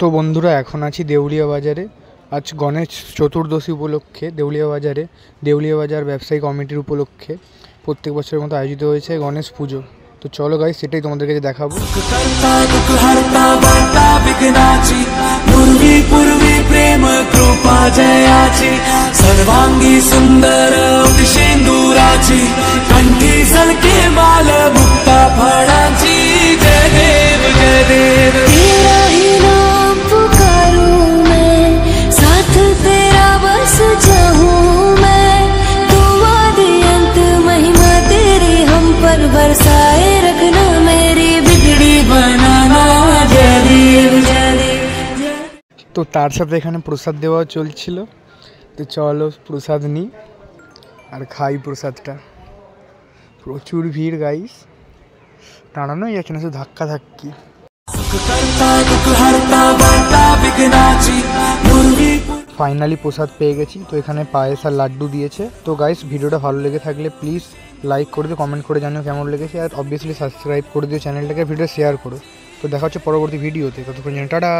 তো বন্ধুরা এখন আছি দেউলিয়া বাজারে। আজ গণেশ চতুর্দশী উপলক্ষে দেউলিয়া বাজার ব্যবসায়ী কমিটির উপলক্ষে প্রত্যেক বছরের মতো আয়োজিত হয়েছে গণেশ পুজো। তো চলো গাইস, সেটাই তোমাদের কাছে দেখাবো। सर्वांगी सुंदर सिंदूराची कंठी सलके माल मुक्ता फळाची जय देव तेरा ही नाम पुकारूं मैं, साथ तेरा बस चाहूं मैं। तू आदि अंत महिमा तेरी हम पर बरसाए रखना, मेरी बिगड़ी बनाना जय देव जय देव। तो तार साथे एखाने प्रसाद देवा चलछिल। तो चलो प्रसाद नी और खाई प्रसादटा। प्रचुर भीड़ गाइस, दाঁড়ানোই যাচ্ছে না, শুধু ধাক্কা ধাক্কি। ফাইনালি প্রসাদ পেয়ে গেছি। তো এখানে পায়েস আর লাড্ডু দিয়েছে। তো গাইস, ভিডিওটা ভালো লেগে থাকলে প্লিজ লাইক করে দিও, কমেন্ট করে জানিও কেমন লেগেছে, আর অবভিয়াসলি সাবস্ক্রাইব করে দিও চ্যানেলটাকে, ভিডিও শেয়ার করো। তো দেখা হচ্ছে পরবর্তী ভিডিওতে, ততক্ষণ টাটা।